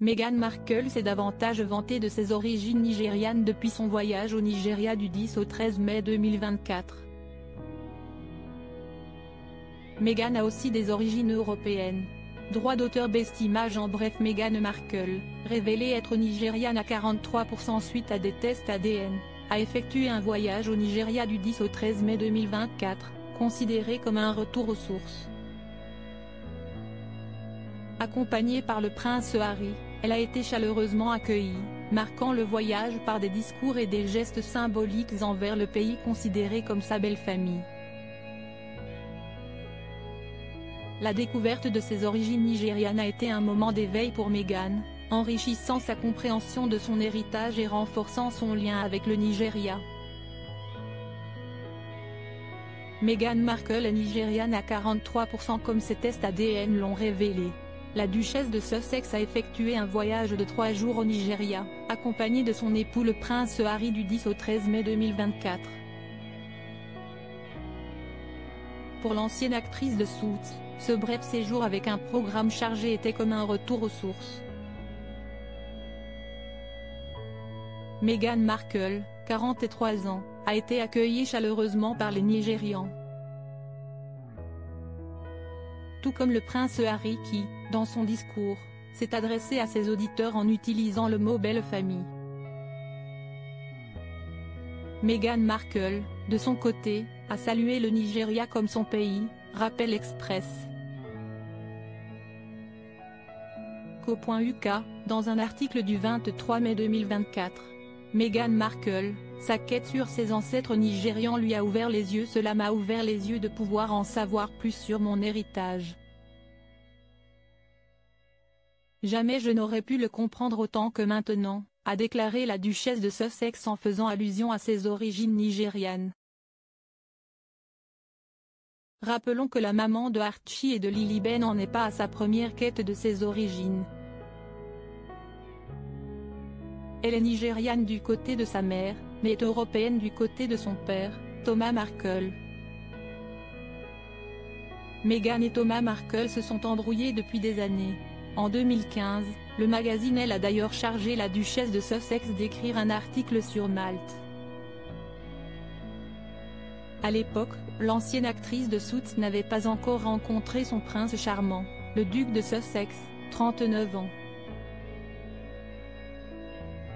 Meghan Markle s'est davantage vantée de ses origines nigérianes depuis son voyage au Nigeria du 10 au 13 mai 2024. Meghan a aussi des origines européennes. Droit d'auteur Best Image. En bref, Meghan Markle, révélée être nigériane à 43% suite à des tests ADN, a effectué un voyage au Nigeria du 10 au 13 mai 2024, considéré comme un retour aux sources. Accompagnée par le prince Harry, elle a été chaleureusement accueillie, marquant le voyage par des discours et des gestes symboliques envers le pays considéré comme sa belle famille. La découverte de ses origines nigérianes a été un moment d'éveil pour Meghan, enrichissant sa compréhension de son héritage et renforçant son lien avec le Nigeria. Meghan Markle est nigériane à 43% comme ses tests ADN l'ont révélé. La duchesse de Sussex a effectué un voyage de 3 jours au Nigeria, accompagnée de son époux le prince Harry du 10 au 13 mai 2024. Pour l'ancienne actrice de Suits, ce bref séjour avec un programme chargé était comme un retour aux sources. Meghan Markle, 43 ans, a été accueillie chaleureusement par les Nigérians. Tout comme le prince Harry qui, dans son discours, s'est adressé à ses auditeurs en utilisant le mot « belle famille ». Meghan Markle, de son côté, a salué le Nigeria comme son pays, rappelle Express. Co.uk, dans un article du 23 mai 2024. Meghan Markle, sa quête sur ses ancêtres nigérians lui a ouvert les yeux. Cela m'a ouvert les yeux de pouvoir en savoir plus sur mon héritage. Jamais je n'aurais pu le comprendre autant que maintenant, a déclaré la duchesse de Sussex en faisant allusion à ses origines nigérianes. Rappelons que la maman de Archie et de Lily n'en est pas à sa première quête de ses origines. Elle est nigériane du côté de sa mère, mais est européenne du côté de son père, Thomas Markle. Meghan et Thomas Markle se sont embrouillés depuis des années. En 2015, le magazine Elle a d'ailleurs chargé la duchesse de Sussex d'écrire un article sur Malte. À l'époque, l'ancienne actrice de Suits n'avait pas encore rencontré son prince charmant, le duc de Sussex, 39 ans.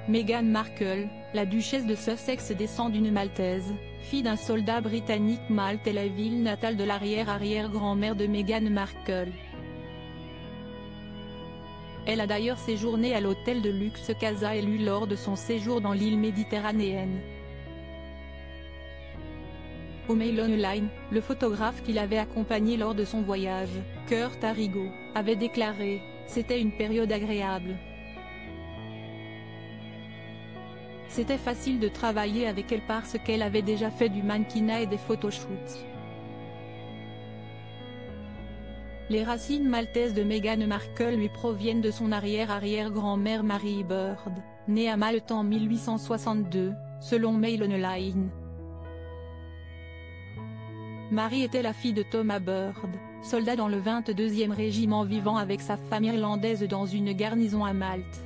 Meghan Markle, la duchesse de Sussex descend d'une Maltaise, fille d'un soldat britannique. Malte est la ville natale de l'arrière-arrière-grand-mère de Meghan Markle. Elle a d'ailleurs séjourné à l'hôtel de luxe Casa Elu lors de son séjour dans l'île méditerranéenne. Au Mail Online, le photographe qui l'avait accompagné lors de son voyage, Kurt Arrigo, avait déclaré « C'était une période agréable. C'était facile de travailler avec elle parce qu'elle avait déjà fait du mannequinat et des photoshoots. » Les racines maltaises de Meghan Markle lui proviennent de son arrière-arrière-grand-mère Mary Bird, née à Malte en 1862, selon Mail Online. Mary était la fille de Thomas Bird, soldat dans le 22e régiment vivant avec sa femme irlandaise dans une garnison à Malte.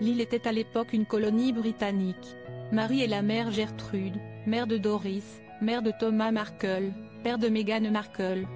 L'île était à l'époque une colonie britannique. Mary est la mère Gertrude, mère de Doris, mère de Thomas Markle, père de Meghan Markle.